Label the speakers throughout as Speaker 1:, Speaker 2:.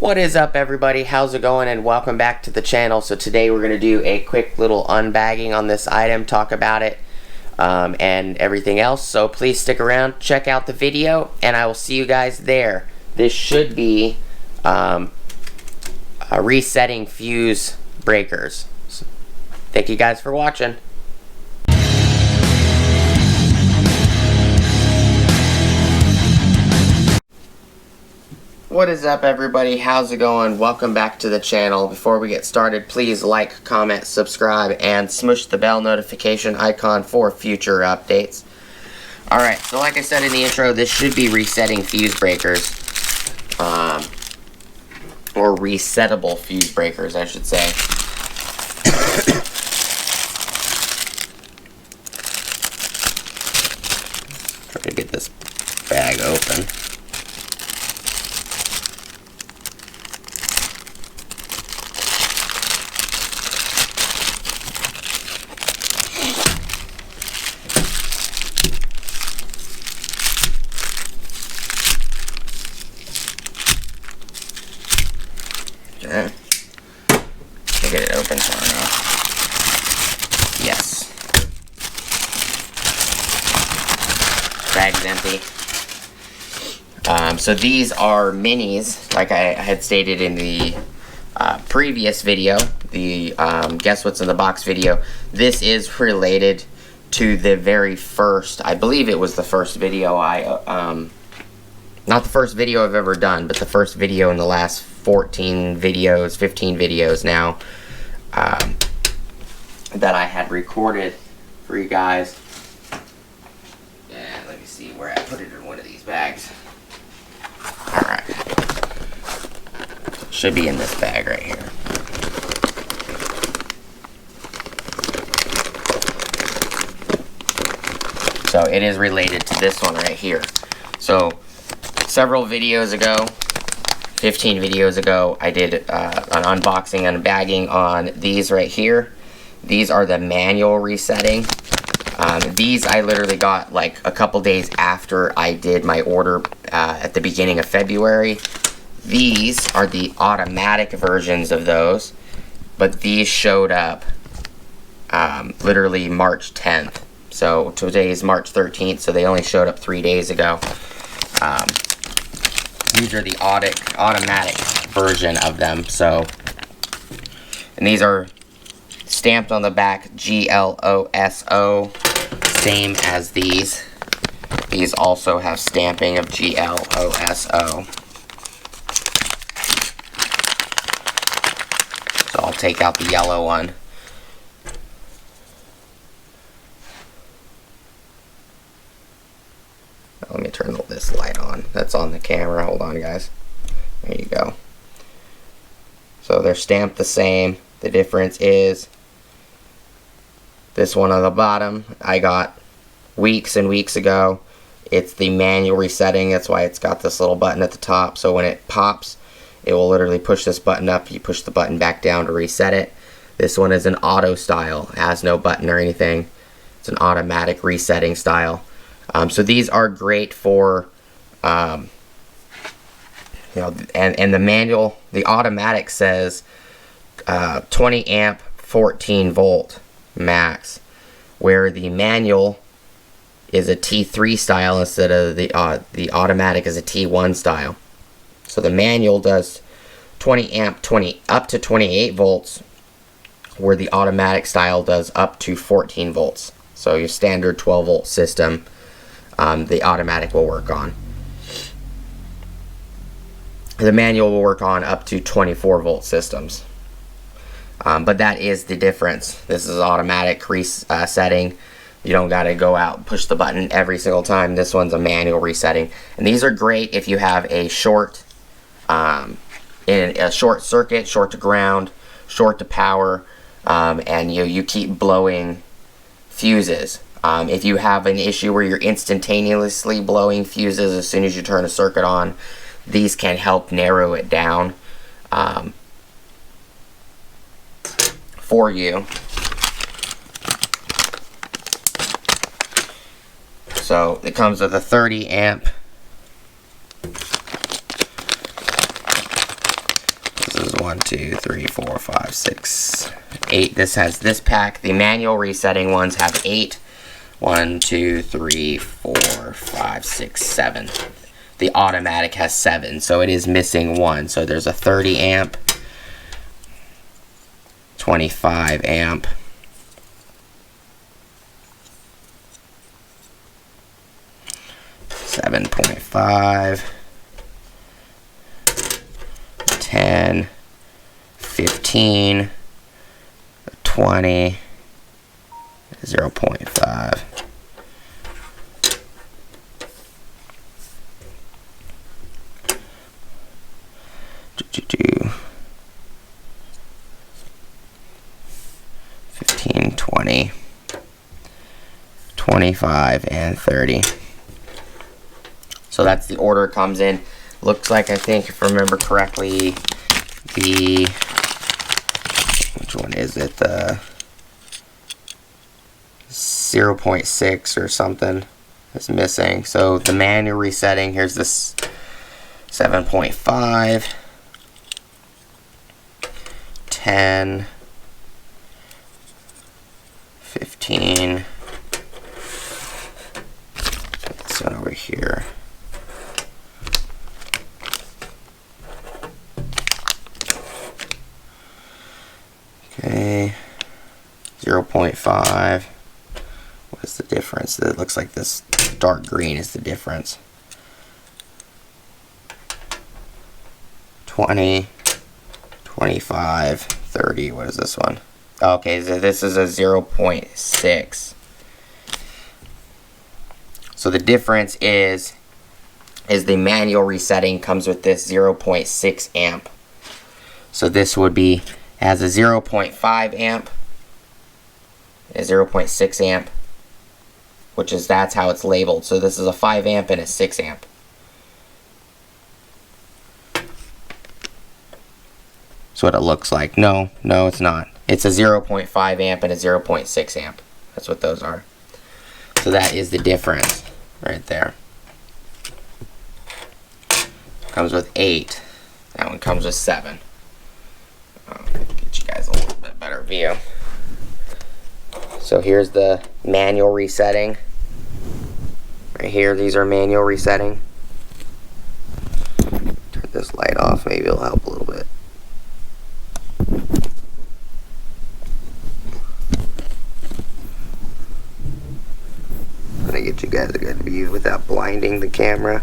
Speaker 1: What is up, everybody? How's it going? And welcome back to the channel. So today we're going to do a quick little unbagging on this item, talk about it and everything else. So please stick around, check out the video, and I will see you guys there. This should be resetting fuse breakers. So, thank you guys for watching. What is up, everybody? How's it going? Welcome back to the channel. Before we get started, please like, comment, subscribe, and smush the bell notification icon for future updates. Alright, so like I said in the intro, this should be resetting fuse breakers. Or resettable fuse breakers, I should say. Try to get this bag open. Okay. Get it open far enough. Yes. Bag's empty. So these are minis, like I had stated in the previous video, the Guess What's in the Box video. This is related to the very first, I believe it was the first video not the first video I've ever done, but the first video in the last 14 videos, 15 videos now, that I had recorded for you guys. And let me see where I put it in one of these bags. Alright. Should be in this bag right here. So it is related to this one right here. So several videos ago, 15 videos ago, I did an unboxing and bagging on these right here. These are the manual resetting. These I literally got like a couple days after I did my order at the beginning of February. These are the automatic versions of those, but these showed up literally March 10th. So today is March 13th, so they only showed up 3 days ago. These are the automatic version of them. So, and these are stamped on the back GLOSO, same as these. These also have stamping of GLOSO. So I'll take out the yellow one. Let me turn this light on. That's on the camera. Hold on, guys. There you go. So they're stamped the same. The difference is this one on the bottom I got weeks and weeks ago. It's the manual resetting. That's why it's got this little button at the top. So when it pops, it will literally push this button up. You push the button back down to reset it. This one is an auto style. It has no button or anything. It's an automatic resetting style. So these are great for, you know, and the manual, the automatic says 20 amp, 14 volt max, where the manual is a T3 style instead of the automatic is a T1 style. So the manual does 20 amp, up to 28 volts, where the automatic style does up to 14 volts. So your standard 12 volt system, the automatic will work on. The manual will work on up to 24 volt systems. But that is the difference. This is automatic resetting. You don't got to go out and push the button every single time. This one's a manual resetting. And these are great if you have a short, in a short circuit, short to ground, short to power, and you keep blowing fuses. If you have an issue where you're instantaneously blowing fuses as soon as you turn a circuit on, these can help narrow it down for you. So it comes with a 30 amp is 1, 2, 3, 4, 5, 6, 8. This has this pack. The manual resetting ones have 8. 1, 2, 3, 4, 5, 6, 7. The automatic has 7, so it is missing 1. So there's a 30 amp, 25 amp, 7.5, 10, 15, 20, 0.5. Do 15, 20, 25, and 30. So that's the order it comes in. Looks like, I think, if I remember correctly, the, which one is it? The 0.6 or something is missing. So the manual resetting, here's this 7.5, 10, 15, this one over here. Okay, 0.5. What is the difference? It looks like this dark green is the difference. 20, 25, 30. What is this one? Okay, so this is a 0.6. So the difference is the manual resetting comes with this 0.6 amp. So this would be, has a 0.5 amp, a 0.6 amp, which is, that's how it's labeled. So this is a 5 amp and a 6 amp. That's what it looks like. No, it's not. It's a 0.5 amp and a 0.6 amp. That's what those are. So that is the difference right there. Comes with 8. That one comes with 7. Get you guys a little bit better view. So here's the manual resetting. Right here, these are manual resetting. Turn this light off, maybe it'll help a little bit. I'm gonna get you guys a good view without blinding the camera.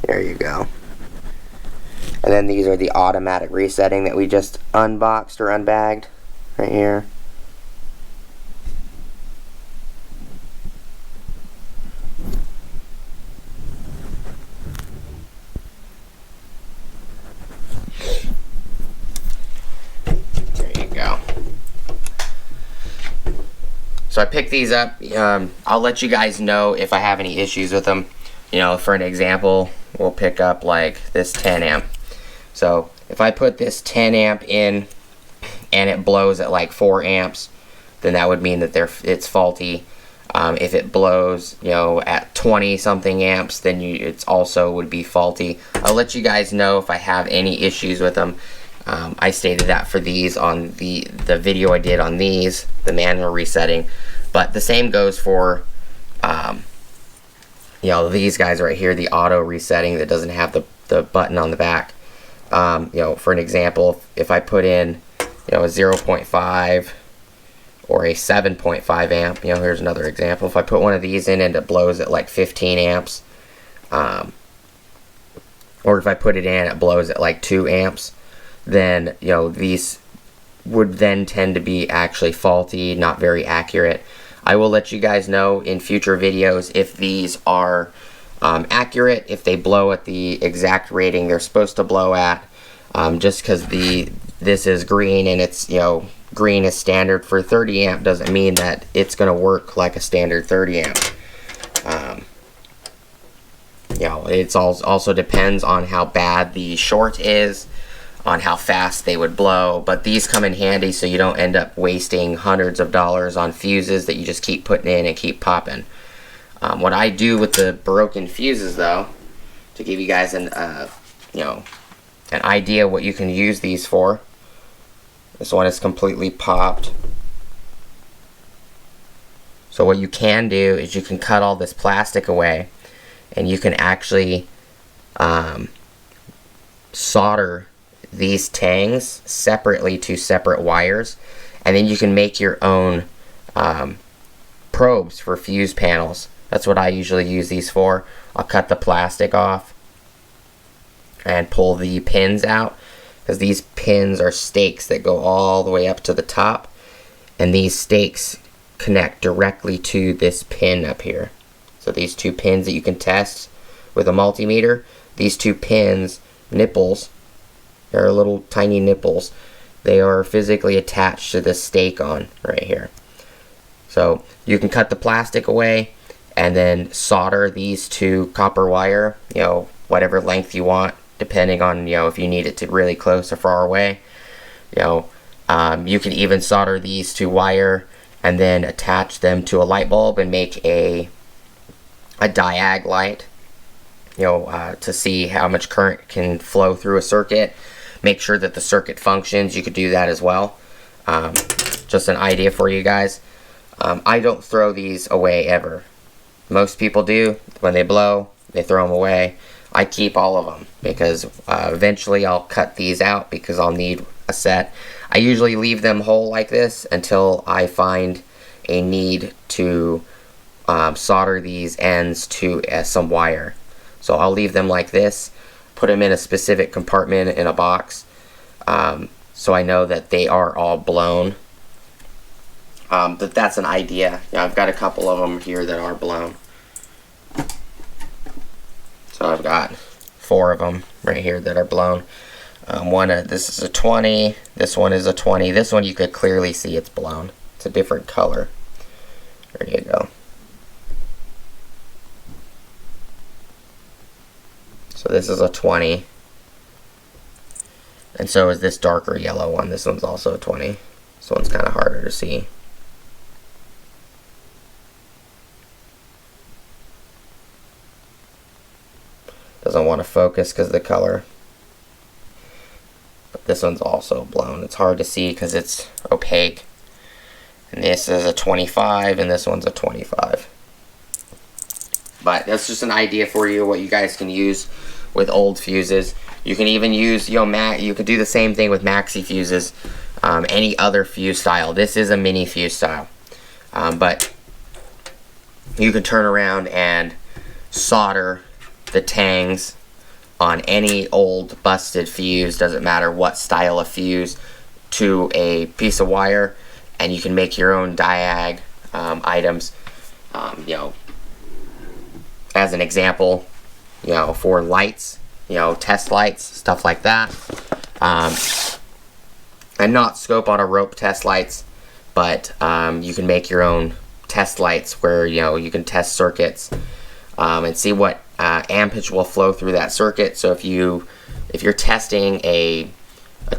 Speaker 1: There you go. And then these are the automatic resetting that we just unboxed or unbagged right here. There you go. So I picked these up. I'll let you guys know if I have any issues with them. You know, for an example, we'll pick up like this 10 amp. So if I put this 10 amp in and it blows at like 4 amps, then that would mean that it's faulty. If it blows, you know, at 20 something amps, then it's also would be faulty. I'll let you guys know if I have any issues with them. I stated that for these on the video I did on these, the manual resetting. But the same goes for you know, these guys right here, the auto resetting that doesn't have the button on the back. You know, for an example, if I put in, you know, a 0.5 or a 7.5 amp, you know, here's another example. If I put one of these in and it blows at like 15 amps, or if I put it in, it blows at like 2 amps, then, you know, these would then tend to be actually faulty, not very accurate. I will let you guys know in future videos if these are accurate, if they blow at the exact rating they're supposed to blow at. Just because this is green and it's, you know, green is standard for 30 amp doesn't mean that it's going to work like a standard 30 amp. You know, it's also depends on how bad the short is, on how fast they would blow, but these come in handy so you don't end up wasting hundreds of dollars on fuses that you just keep putting in and keep popping. What I do with the broken fuses though to give you guys an an idea what you can use these for. This one is completely popped. So what you can do is you can cut all this plastic away, and you can actually solder these tangs separately to separate wires, and then you can make your own probes for fuse panels. That's what I usually use these for. I'll cut the plastic off and pull the pins out, because these pins are stakes that go all the way up to the top, and these stakes connect directly to this pin up here. So these two pins that you can test with a multimeter, these two pins, nipples, they're little tiny nipples, they are physically attached to the stake on right here. So you can cut the plastic away and then solder these to copper wire, whatever length you want, depending on if you need it to really close or far away. You can even solder these to wire and then attach them to a light bulb and make a Diag light, to see how much current can flow through a circuit. Make sure that the circuit functions. You could do that as well. Just an idea for you guys. I don't throw these away ever. Most people do. When they blow, they throw them away. I keep all of them because eventually I'll cut these out because I'll need a set. I usually leave them whole like this until I find a need to solder these ends to some wire. So I'll leave them like this, put them in a specific compartment in a box, so I know that they are all blown. But that's an idea. I've got a couple of them here that are blown. So I've got 4 of them right here that are blown. This is a 20, this one is a 20. This one you could clearly see it's blown. It's a different color. There you go. So this is a 20. And so is this darker yellow one. This one's also a 20. This one's kind of harder to see. Doesn't want to focus because of the color. But this one's also blown. It's hard to see because it's opaque. And this is a 25 and this one's a 25. But that's just an idea for you what you guys can use with old fuses. You can even use, you could do the same thing with maxi fuses, any other fuse style. This is a mini fuse style. But you can turn around and solder the tangs on any old busted fuse, doesn't matter what style of fuse, to a piece of wire, and you can make your own Diag items. As an example, for lights, test lights, stuff like that. And not scope on a rope test lights, but you can make your own test lights where you can test circuits and see what ampage will flow through that circuit. So if you're testing a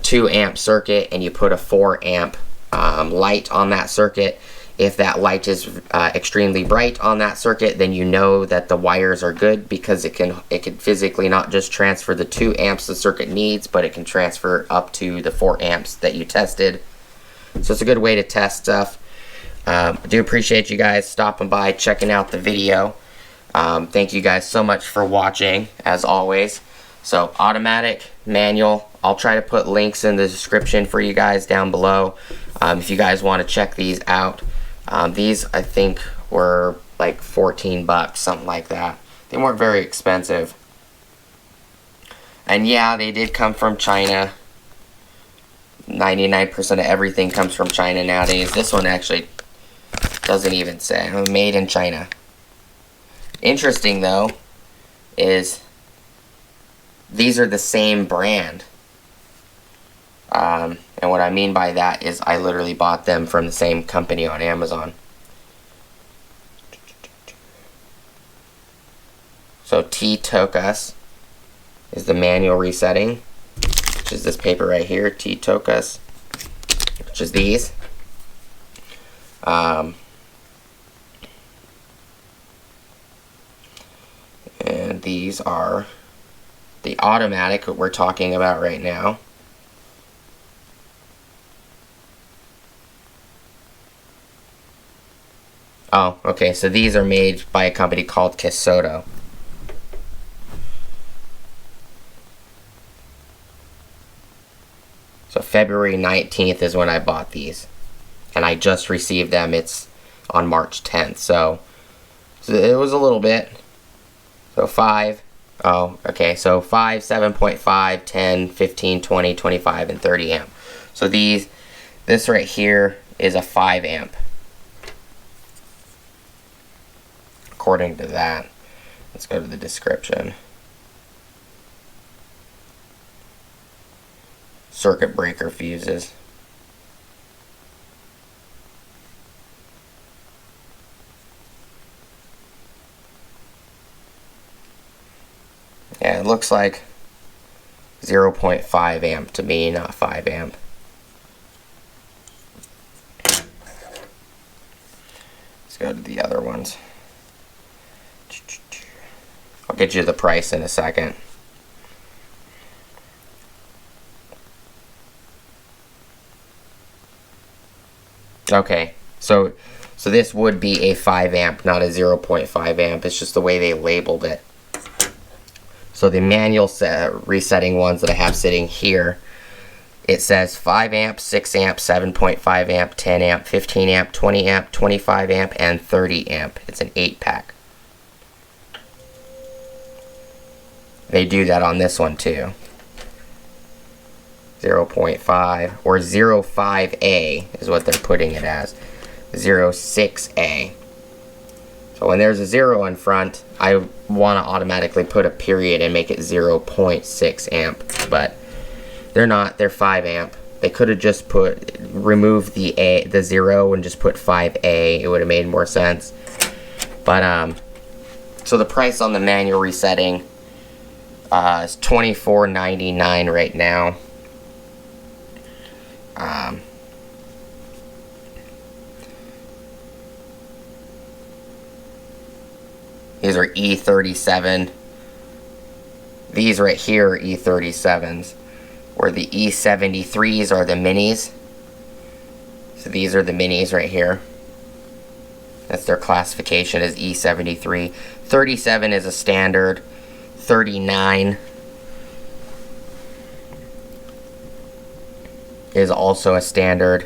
Speaker 1: 2 amp circuit and you put a 4 amp light on that circuit, if that light is extremely bright on that circuit, then you know that the wires are good, because it can physically not just transfer the 2 amps the circuit needs, but it can transfer up to the 4 amps that you tested. So it's a good way to test stuff. I do appreciate you guys stopping by, checking out the video. Thank you guys so much for watching, as always. So automatic, manual, I'll try to put links in the description for you guys down below if you guys want to check these out. These I think were like 14 bucks, something like that. They weren't very expensive. And yeah, they did come from China. 99% of everything comes from China nowadays. This one actually doesn't even say made in China. Interesting though is these are the same brand. And what I mean by that is I literally bought them from the same company on Amazon. So T-Tokas is the manual resetting, which is this paper right here, T-Tokas, which is these. And these are The automatic we're talking about right now. Oh, okay, so these are made by a company called Kesoto. So February 19th is when I bought these. And I just received them. It's on March 10th. So it was a little bit. So 5. Oh, okay. So 5, 7.5, 10, 15, 20, 25, and 30 amp. So this right here is a 5 amp. According to that. Let's go to the description. Circuit breaker fuses. Yeah, it looks like 0.5 amp to me, not 5 amp. Let's go to the other ones. I'll get you the price in a second. Okay, so this would be a 5 amp, not a 0.5 amp. It's just the way they labeled it. So the manual resetting ones that I have sitting here, it says 5 amp, 6 amp, 7.5 amp, 10 amp, 15 amp, 20 amp, 25 amp, and 30 amp. It's an 8-pack. They do that on this one too. 0.5 or 05A is what they're putting it as. 06A. So when there's a 0 in front, I want to automatically put a period and make it 0.6 amp. But they're not. They're 5 amp. They could have just removed the 0 and just put 5A. It would have made more sense. But so the price on the manual resetting is $24.99 right now. These are E37. These right here are E37s, where the E73s are the minis. So these are the minis right here. That's their classification as E73. 37 is a standard. 39 is also a standard.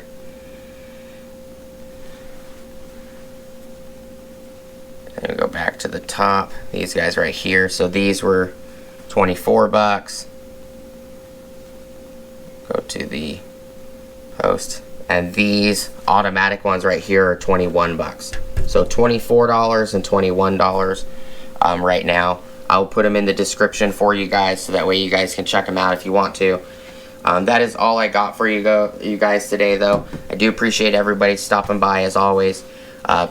Speaker 1: And we go back to the top. These guys right here. So these were 24 bucks. Go to the post. And these automatic ones right here are 21 bucks. So $24 and $21 right now. I'll put them in the description for you guys so that way you guys can check them out if you want to. That is all I got for you guys today, though. I do appreciate everybody stopping by as always.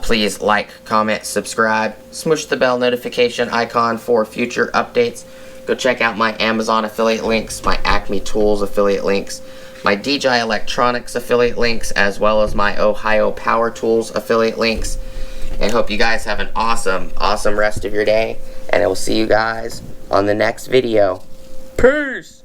Speaker 1: Please like, comment, subscribe, smush the bell notification icon for future updates. Go check out my Amazon affiliate links, my Acme Tools affiliate links, my DJI Electronics affiliate links, as well as my Ohio Power Tools affiliate links. And hope you guys have an awesome rest of your day. And I will see you guys on the next video. Peace!